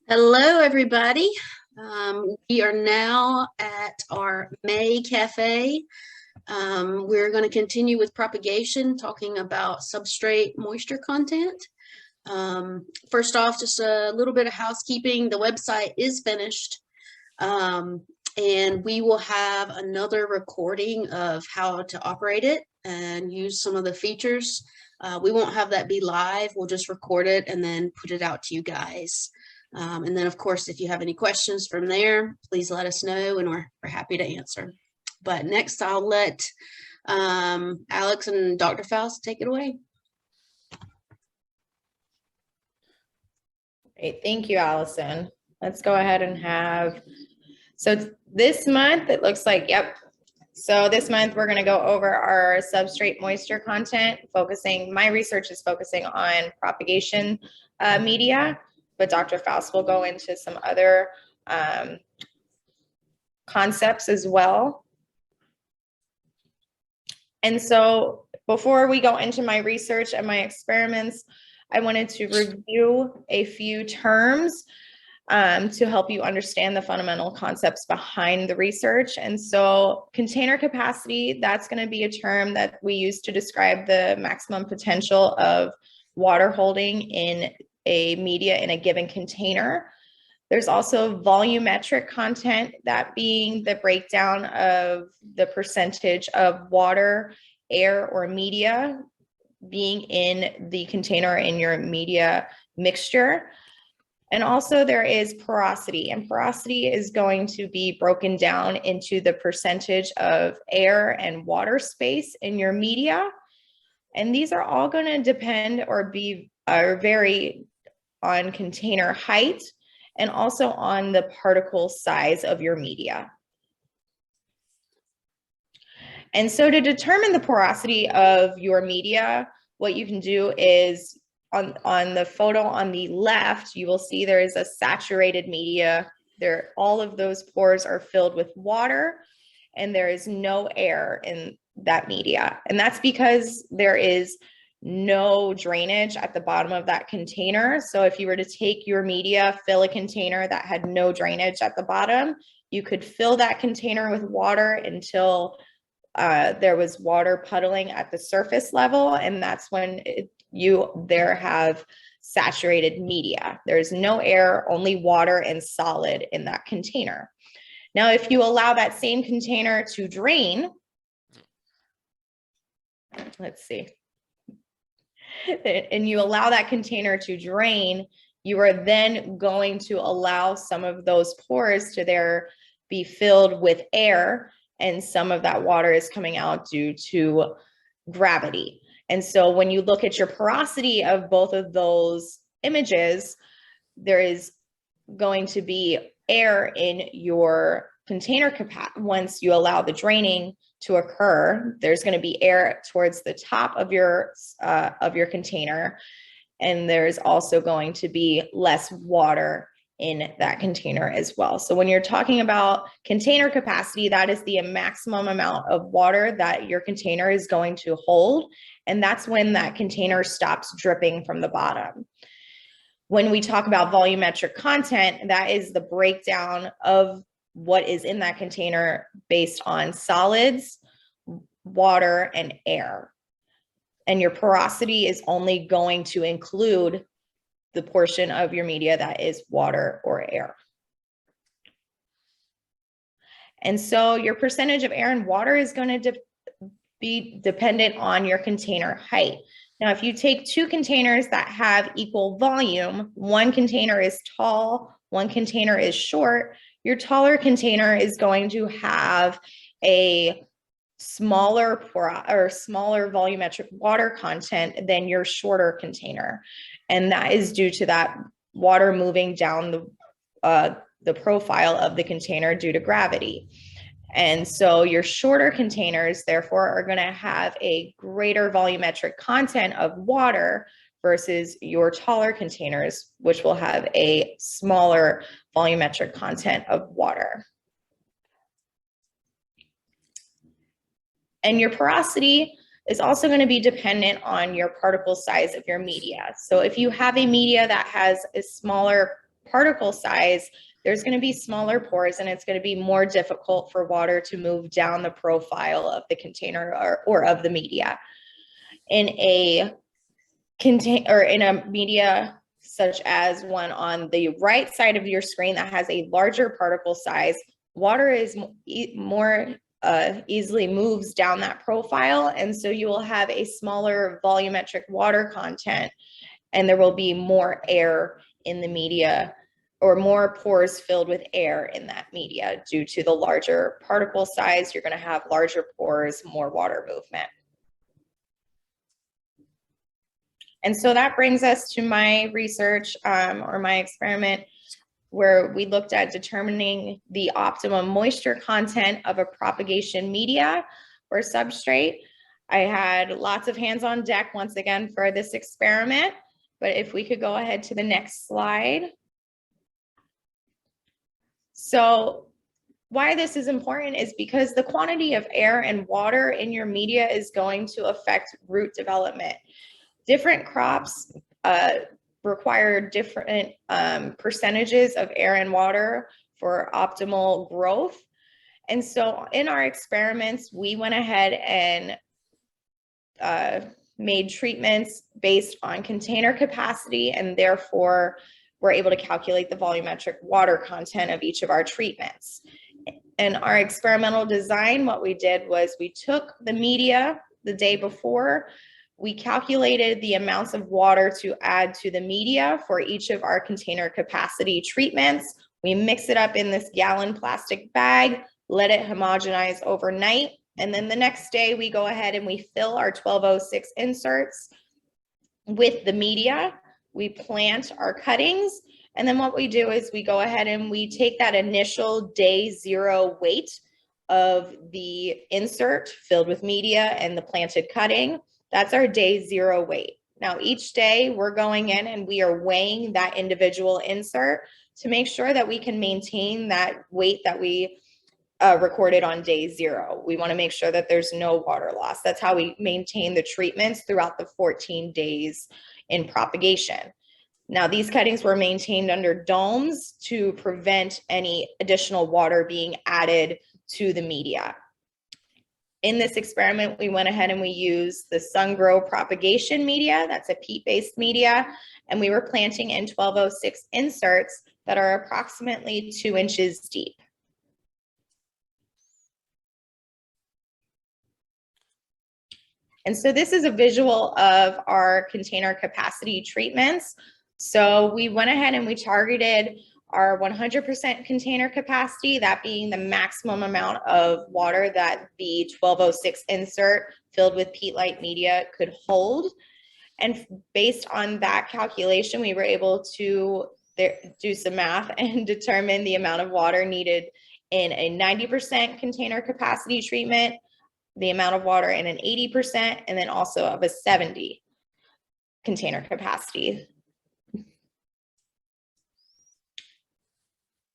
Hello, everybody. We are now at our May Cafe. We're going to continue with propagation, talking about substrate moisture content. First off, just a little bit of housekeeping. The website is finished, and we will have another recording of how to operate it and use some of the features. We won't have that be live. We'll just record it and then put it out to you guys. And then, of course, if you have any questions from there, please let us know, and we're happy to answer. But next, I'll let Alex and Dr. Faust take it away. Great, thank you, Allison. Let's go ahead and have, so this month, it looks like, yep. So this month, we're gonna go over our substrate moisture content, my research is focusing on propagation media, but Dr. Faust will go into some other concepts as well. And so before we go into my research and my experiments, I wanted to review a few terms to help you understand the fundamental concepts behind the research. And so container capacity, that's going to be a term that we use to describe the maximum potential of water holding in a media in a given container. There's also volumetric content, that being the breakdown of the percentage of water, air, or media being in the container in your media mixture. And also there is porosity, and porosity is going to be broken down into the percentage of air and water space in your media. And these are all going to depend or vary on container height and also on the particle size of your media. And so to determine the porosity of your media, what you can do is on the photo on the left, you will see there is a saturated media. All of those pores are filled with water, and there is no air in that media. And that's because there is no drainage at the bottom of that container. So if you were to take your media, fill a container that had no drainage at the bottom, you could fill that container with water until there was water puddling at the surface level, and that's when you have saturated media. There's no air, only water and solid in that container. Now, if you allow that same container to drain, let's see, and you allow that container to drain, you are then going to allow some of those pores to be filled with air, and some of that water is coming out due to gravity. And so when you look at your porosity of both of those images, there is going to be air in your container capacity. Once you allow the draining to occur, there's going to be air towards the top of your container, and there's also going to be less water in that container as well. So when you're talking about container capacity, that is the maximum amount of water that your container is going to hold, and that's when that container stops dripping from the bottom. When we talk about volumetric content, that is the breakdown of what is in that container based on solids, water, and air. And your porosity is only going to include the portion of your media that is water or air. And so your percentage of air and water is going to be dependent on your container height. Now, if you take two containers that have equal volume, one container is tall, one container is short, your taller container is going to have a smaller volumetric water content than your shorter container. And that is due to that water moving down the profile of the container due to gravity. And so your shorter containers, therefore, are going to have a greater volumetric content of water versus your taller containers, which will have a smaller volumetric content of water. And your porosity is also going to be dependent on your particle size of your media. So if you have a media that has a smaller particle size, there's going to be smaller pores and it's going to be more difficult for water to move down the profile of the container or of the media. In a media such as one on the right side of your screen that has a larger particle size, water is more easily moves down that profile, and so you will have a smaller volumetric water content, and there will be more air in the media, or more pores filled with air in that media due to the larger particle size. You're going to have larger pores, more water movement. And so that brings us to my research or my experiment, where we looked at determining the optimum moisture content of a propagation media or substrate. I had lots of hands on deck once again for this experiment, but if we could go ahead to the next slide. So why this is important is because the quantity of air and water in your media is going to affect root development. Different crops require different percentages of air and water for optimal growth. And so in our experiments, we went ahead and made treatments based on container capacity, and therefore we're able to calculate the volumetric water content of each of our treatments. In our experimental design, what we did was we took the media the day before, we calculated the amounts of water to add to the media for each of our container capacity treatments. We mix it up in this gallon plastic bag, let it homogenize overnight, and then the next day we go ahead and we fill our 1206 inserts with the media. We plant our cuttings, and then what we do is we go ahead and we take that initial day 0 weight of the insert filled with media and the planted cutting. That's our day 0 weight. Now, each day we're going in and we are weighing that individual insert to make sure that we can maintain that weight that we recorded on day 0. We want to make sure that there's no water loss. That's how we maintain the treatments throughout the 14 days in propagation. Now, these cuttings were maintained under domes to prevent any additional water being added to the media. In this experiment, we went ahead and we used the SunGrow propagation media. That's a peat-based media. And we were planting in 1206 inserts that are approximately 2 inches deep. And so this is a visual of our container capacity treatments. So we went ahead and we targeted our 100% container capacity, that being the maximum amount of water that the 1206 insert filled with peat-like media could hold. And based on that calculation, we were able to do some math and determine the amount of water needed in a 90% container capacity treatment, the amount of water in an 80%, and then also of a 70 container capacity.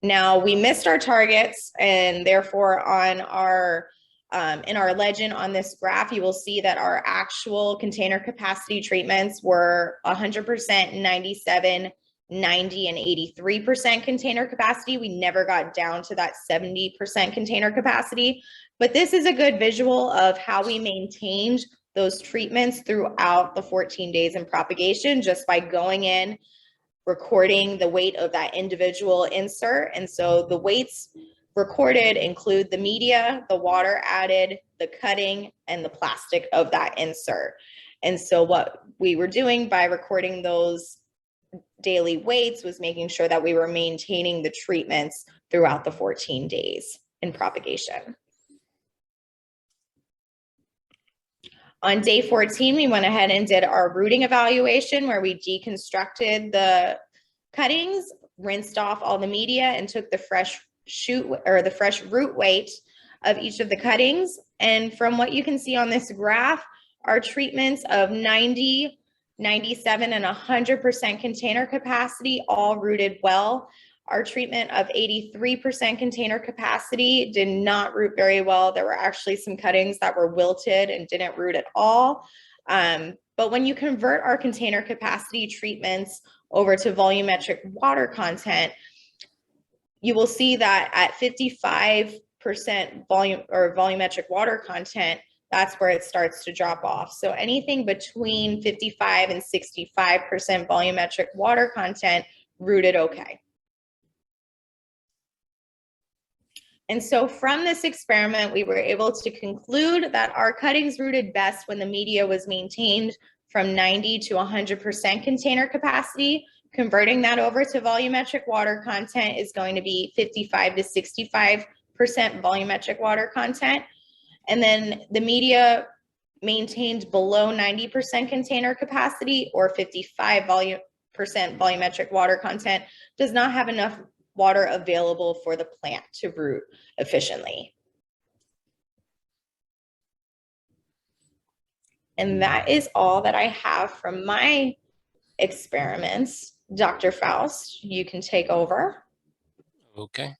Now, we missed our targets, and therefore on our in our legend on this graph, you will see that our actual container capacity treatments were 100%, 97, 90, and 83% container capacity. We never got down to that 70% container capacity, but this is a good visual of how we maintained those treatments throughout the 14 days in propagation just by going in, recording the weight of that individual insert. And so the weights recorded include the media, the water added, the cutting, and the plastic of that insert. And so what we were doing by recording those daily weights was making sure that we were maintaining the treatments throughout the 14 days in propagation. On day 14, we went ahead and did our rooting evaluation, where we deconstructed the cuttings, rinsed off all the media, and took the fresh root weight of each of the cuttings. And from what you can see on this graph, our treatments of 90, 97, and 100% container capacity all rooted well. Our treatment of 83% container capacity did not root very well. There were actually some cuttings that were wilted and didn't root at all. But when you convert our container capacity treatments over to volumetric water content, you will see that at 55% volume or volumetric water content, that's where it starts to drop off. So anything between 55 and 65% volumetric water content, rooted okay. And so from this experiment, we were able to conclude that our cuttings rooted best when the media was maintained from 90 to 100% container capacity. Converting that over to volumetric water content is going to be 55 to 65% volumetric water content. And then the media maintained below 90% container capacity or 55% volumetric water content does not have enough water available for the plant to root efficiently. And that is all that I have from my experiments. Dr. Faust, you can take over. Okay.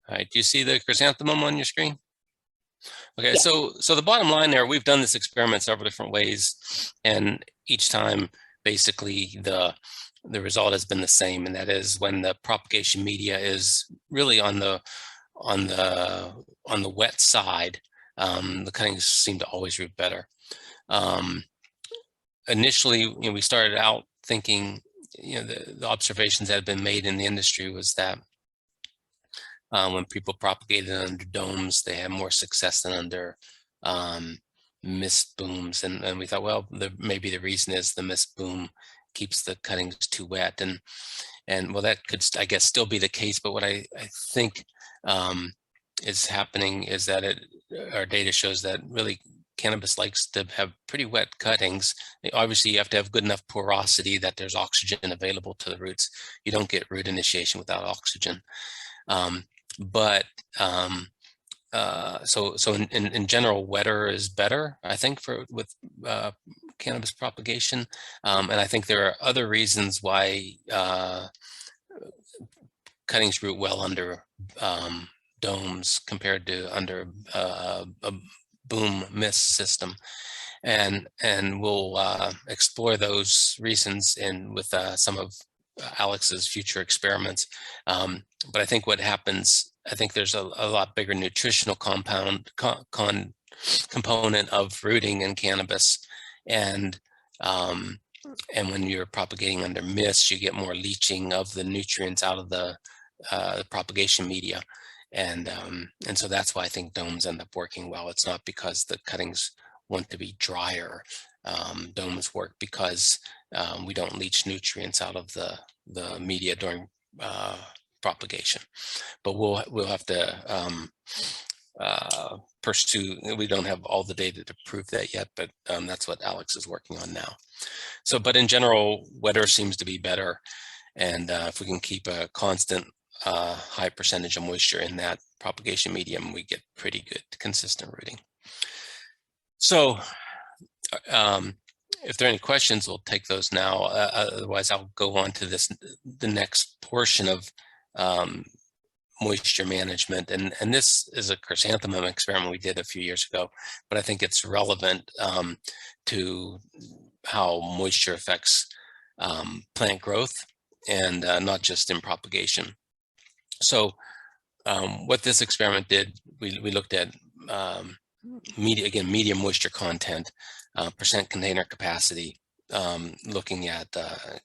All right, do you see the chrysanthemum on your screen? Okay, Yeah. so the bottom line there, we've done this experiment several different ways, and each time basically the result has been the same, and that is when the propagation media is really on the wet side, the cuttings seem to always root better. Initially, we started out thinking, the observations that have been made in the industry was that when people propagated under domes, they had more success than under mist booms, and we thought, well, maybe the reason is the mist boom keeps the cuttings too wet, and well, that could, I guess, still be the case. But what I think is happening is that our data shows that really cannabis likes to have pretty wet cuttings. Obviously, you have to have good enough porosity that there's oxygen available to the roots. You don't get root initiation without oxygen. So in general, wetter is better, I think, with cannabis propagation. And I think there are other reasons why cuttings root well under domes compared to under a boom mist system. And we'll explore those reasons with some of Alex's future experiments. But I think what happens, I think there's a lot bigger nutritional component of rooting in cannabis, and when you're propagating under mist, you get more leaching of the nutrients out of the propagation media, and so that's why I think domes end up working well. It's not because the cuttings want to be drier. Domes work because we don't leach nutrients out of the media during propagation. But we'll have to pursue. We don't have all the data to prove that yet, but that's what Alex is working on now. So, but in general, wetter seems to be better, and if we can keep a constant high percentage of moisture in that propagation medium, we get pretty good consistent rooting. So if there are any questions, we'll take those now. Otherwise, I'll go on to the next portion of moisture management. And this is a chrysanthemum experiment we did a few years ago, but I think it's relevant to how moisture affects plant growth, and not just in propagation. So what this experiment did, we looked at medium moisture content, percent container capacity, looking at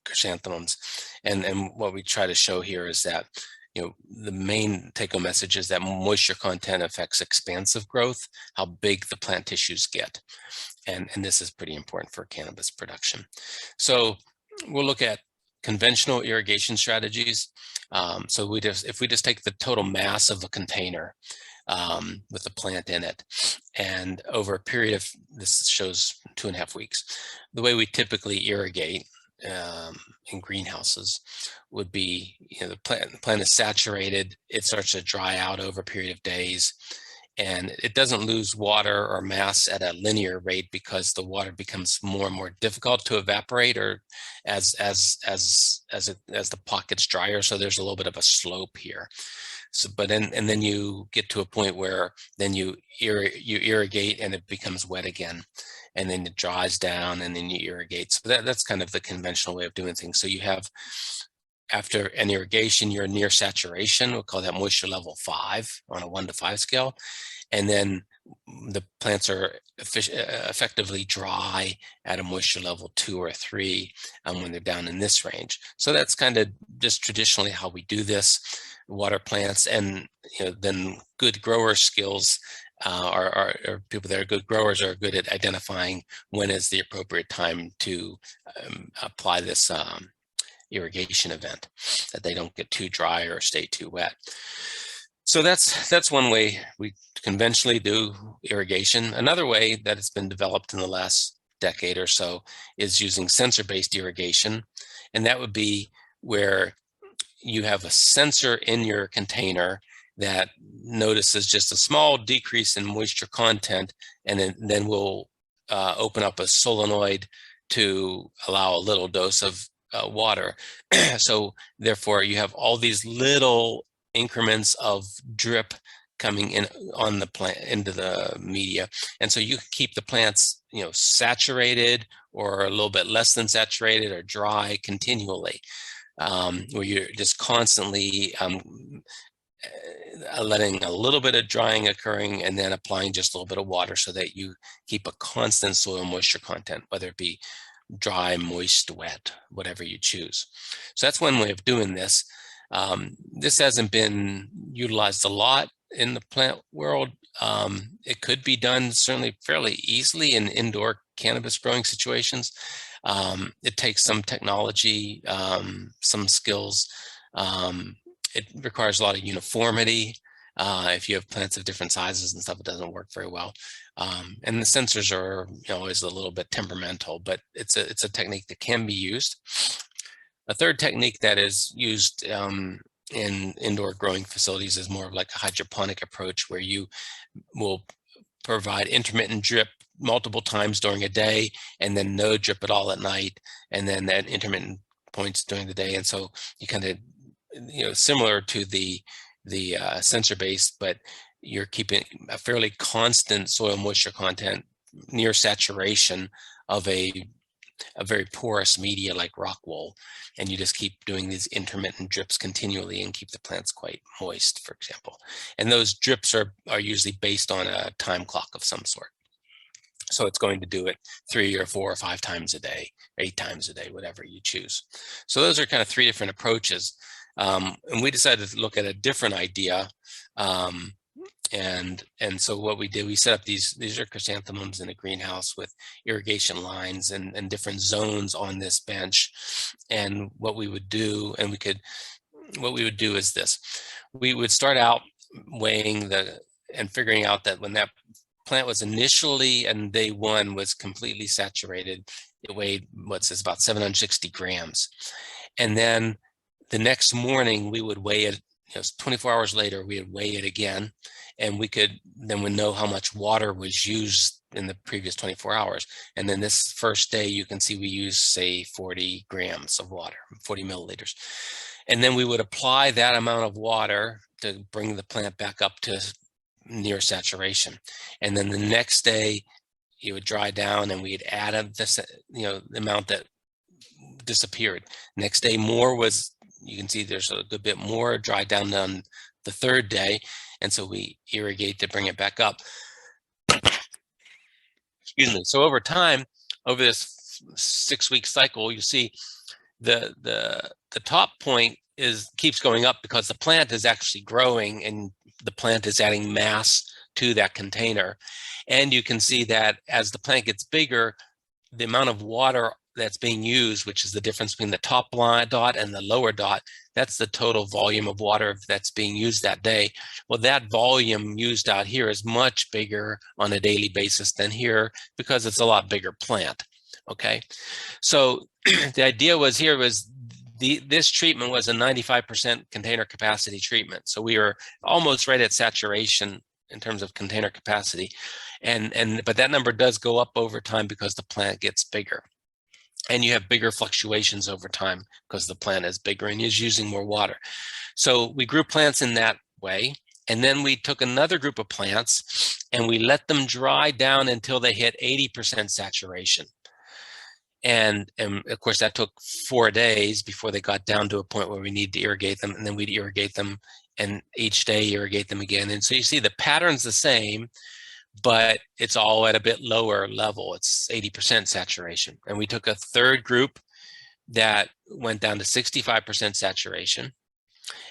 chrysanthemums, and what we try to show here is that the main take-home message is that moisture content affects expansive growth, how big the plant tissues get, and this is pretty important for cannabis production. So we'll look at conventional irrigation strategies. So if we just take the total mass of a container with the plant in it, and over a period of, this shows 2.5 weeks, the way we typically irrigate in greenhouses would be, the plant is saturated, it starts to dry out over a period of days, and it doesn't lose water or mass at a linear rate because the water becomes more and more difficult to evaporate, or as the pot gets drier. So there's a little bit of a slope here. So, but and then you get to a point where then you irrigate and it becomes wet again, and then it dries down, and then you irrigate. So that's kind of the conventional way of doing things. So you have, after an irrigation, you're near saturation. We'll call that moisture level 5 on a 1 to 5 scale. And then the plants are effectively dry at a moisture level 2 or 3 when they're down in this range. So that's kind of just traditionally how we do this, water plants. And then good grower skills are people that are good growers are good at identifying when is the appropriate time to apply this irrigation event, that they don't get too dry or stay too wet. So that's one way we conventionally do irrigation. Another way that it's been developed in the last decade or so is using sensor-based irrigation. And that would be where you have a sensor in your container that notices just a small decrease in moisture content, and then we'll open up a solenoid to allow a little dose of water. So therefore you have all these little increments of drip coming in on the plant into the media, and so you can keep the plants saturated or a little bit less than saturated or dry continually, where you're just constantly letting a little bit of drying occurring and then applying just a little bit of water, so that you keep a constant soil moisture content, whether it be dry, moist, wet, whatever you choose. So that's one way of doing this. This hasn't been utilized a lot in the plant world. It could be done certainly fairly easily in indoor cannabis growing situations. It takes some technology, some skills. It requires a lot of uniformity. If you have plants of different sizes and stuff, it doesn't work very well. And the sensors are always a little bit temperamental, but it's a technique that can be used. A third technique that is used in indoor growing facilities is more of like a hydroponic approach, where you will provide intermittent drip multiple times during a day, and then no drip at all at night, and then that intermittent points during the day. And so you kind of, similar to the sensor-based, but you're keeping a fairly constant soil moisture content near saturation of a very porous media like rock wool, and you just keep doing these intermittent drips continually and keep the plants quite moist, for example. And those drips are usually based on a time clock of some sort. So it's going to do it 3 or 4 or 5 times a day, 8 times a day, whatever you choose. So those are kind of 3 different approaches. And we decided to look at a different idea. And so what we did, we set up these are chrysanthemums in a greenhouse with irrigation lines and different zones on this bench. And what we would do, is this: we would start out weighing and figuring out that when that plant was initially on day 1 was completely saturated, it weighed about 760 grams. And then the next morning we would weigh it, 24 hours later, we would weigh it again, and we would know how much water was used in the previous 24 hours. And then this first day, you can see we use, say, 40 grams of water, 40 milliliters. And then we would apply that amount of water to bring the plant back up to near saturation. And then the next day, it would dry down, and we'd add this, the amount that disappeared. Next day, more was, you can see there's a good bit more dry down on the third day. And so we irrigate to bring it back up. Excuse me. So over time, over this 6-week cycle, you see the top point keeps going up because the plant is actually growing and the plant is adding mass to that container. And you can see that as the plant gets bigger, the amount of water that's being used, which is the difference between the top line dot and the lower dot, that's the total volume of water that's being used that day. Well, that volume used out here is much bigger on a daily basis than here because it's a lot bigger plant. Okay, so the idea was this treatment was a 95% container capacity treatment. So we were almost right at saturation in terms of container capacity, but that number does go up over time because the plant gets bigger, and you have bigger fluctuations over time because the plant is bigger and is using more water. So we grew plants in that way, and then we took another group of plants and we let them dry down until they hit 80% saturation. And of course, that took 4 days before they got down to a point where we need to irrigate them, and then we'd irrigate them, and each day irrigate them again. And so you see the pattern's the same, but it's all at a bit lower level. It's 80% saturation. And we took a third group that went down to 65% saturation,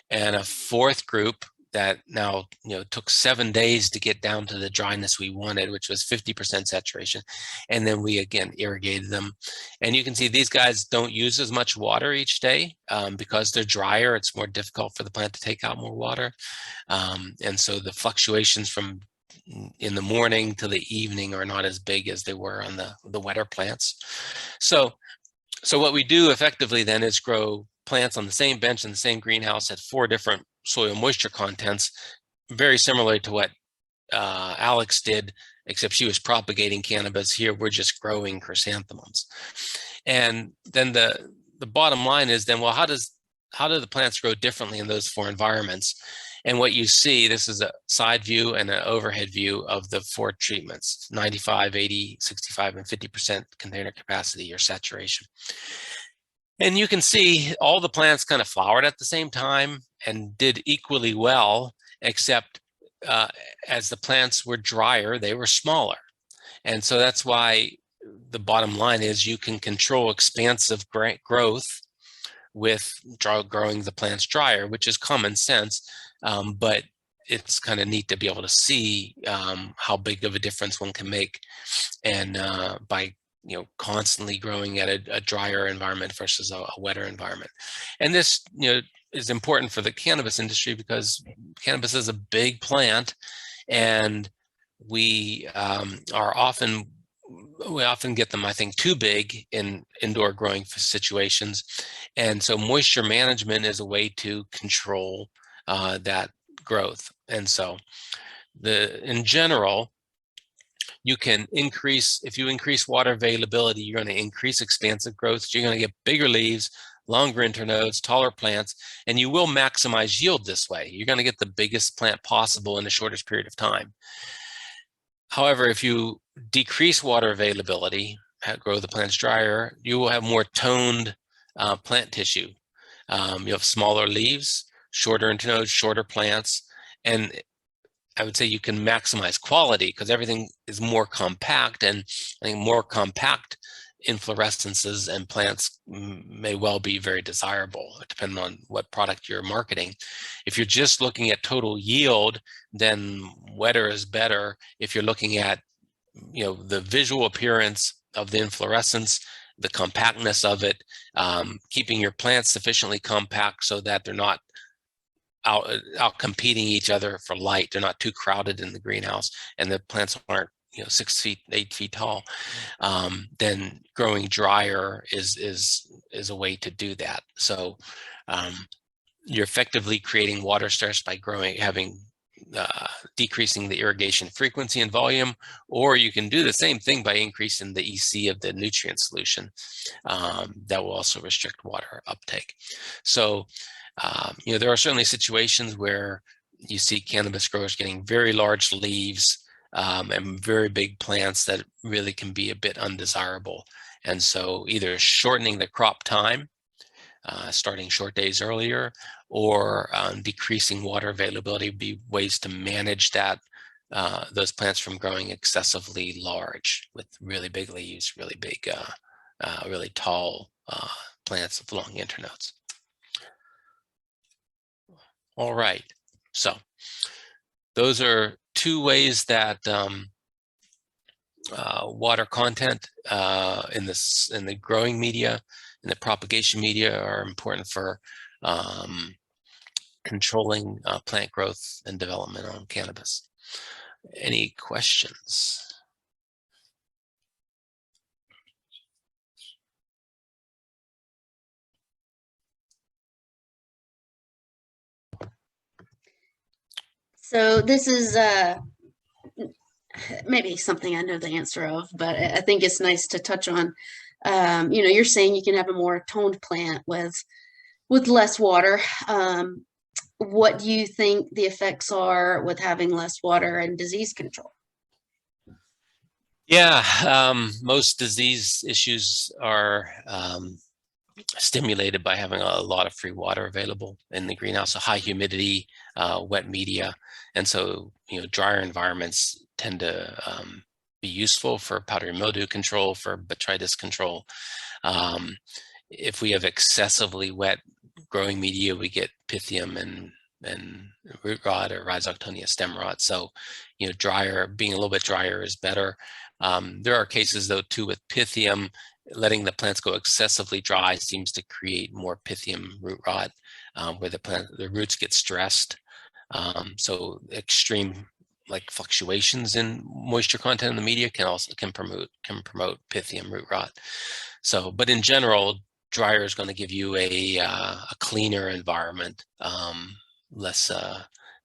and a fourth group that now took 7 days to get down to the dryness we wanted, which was 50% saturation. And then we again irrigated them. And you can see these guys don't use as much water each day because they're drier. It's more difficult for the plant to take out more water. And so the fluctuations from in the morning to the evening are not as big as they were on the wetter plants. So what we do effectively then is grow plants on the same bench in the same greenhouse at 4 different soil moisture contents, very similar to what Alex did, except she was propagating cannabis. Here we're just growing chrysanthemums. And then the bottom line is then, well, how do the plants grow differently in those 4 environments? And what you see, this is a side view and an overhead view of the 4 treatments: 95, 80, 65, and 50% container capacity or saturation. And you can see all the plants kind of flowered at the same time and did equally well, except as the plants were drier, they were smaller. And so that's why the bottom line is you can control expansive growth with growing the plants drier, which is common sense, but it's kind of neat to be able to see how big of a difference one can make, and by constantly growing at a drier environment versus a wetter environment. And this is important for the cannabis industry because cannabis is a big plant, and we often get them, I think, too big in indoor growing situations. And so moisture management is a way to control that growth. And so in general, you can increase, if you increase water availability, you're going to increase expansive growth. So you're going to get bigger leaves, longer internodes, taller plants, and you will maximize yield this way. You're going to get the biggest plant possible in the shortest period of time. However, if you decrease water availability, grow the plants drier, you will have more toned plant tissue. You have smaller leaves, shorter internodes, shorter plants, and I would say you can maximize quality because everything is more compact, and I think more compact inflorescences and plants may well be very desirable, depending on what product you're marketing. If you're just looking at total yield, then wetter is better. If you're looking at the visual appearance of the inflorescence, the compactness of it, keeping your plants sufficiently compact so that they're not out competing each other for light. They're not too crowded in the greenhouse, and the plants aren't 6 feet, 8 feet tall. Then growing drier is a way to do that. So you're effectively creating water stress by decreasing the irrigation frequency and volume, or you can do the same thing by increasing the EC of the nutrient solution. That will also restrict water uptake. So there are certainly situations where you see cannabis growers getting very large leaves and very big plants that really can be a bit undesirable. And so either shortening the crop time, starting short days earlier, or decreasing water availability would be ways to manage that, those plants from growing excessively large with really big leaves, really big, really tall plants with long internodes. All right, so those are 2 ways that water content in the growing media and the propagation media are important for controlling plant growth and development on cannabis. Any questions? So this is maybe something I know the answer of, but I think it's nice to touch on. You're saying you can have a more toned plant with less water. What do you think the effects are with having less water and disease control? Yeah, most disease issues are stimulated by having a lot of free water available in the greenhouse, so high humidity, wet media. And so, drier environments tend to be useful for powdery mildew control, for botrytis control. If we have excessively wet growing media, we get pythium and root rot or Rhizoctonia stem rot. So, being a little bit drier is better. There are cases though too with pythium. Letting the plants go excessively dry seems to create more pythium root rot, where the roots get stressed. So extreme fluctuations in moisture content in the media can promote pythium root rot. So, but in general, drier is going to give you a cleaner environment, less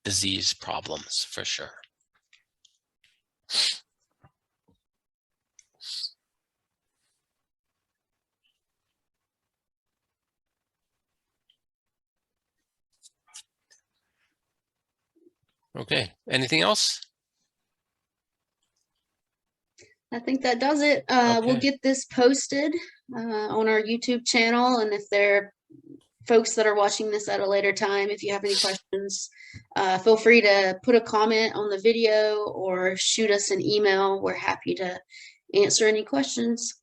disease problems for sure. Okay, anything else? I think that does it. We'll Okay. get this posted on our YouTube channel. And if there are folks that are watching this at a later time, if you have any questions, feel free to put a comment on the video or shoot us an email. We're happy to answer any questions.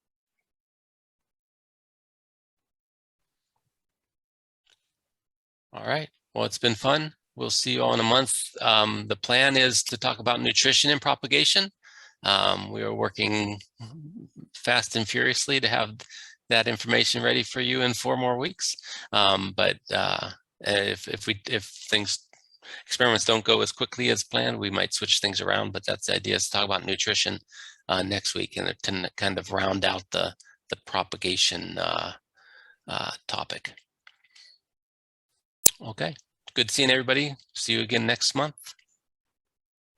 All right. Well, it's been fun. We'll see you all in a month. The plan is to talk about nutrition and propagation. We are working fast and furiously to have that information ready for you in 4 more weeks. But if experiments don't go as quickly as planned, we might switch things around. But that's the idea, is to talk about nutrition next week, and to kind of round out the propagation topic. Okay, good seeing everybody. See you again next month.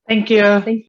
Thank you.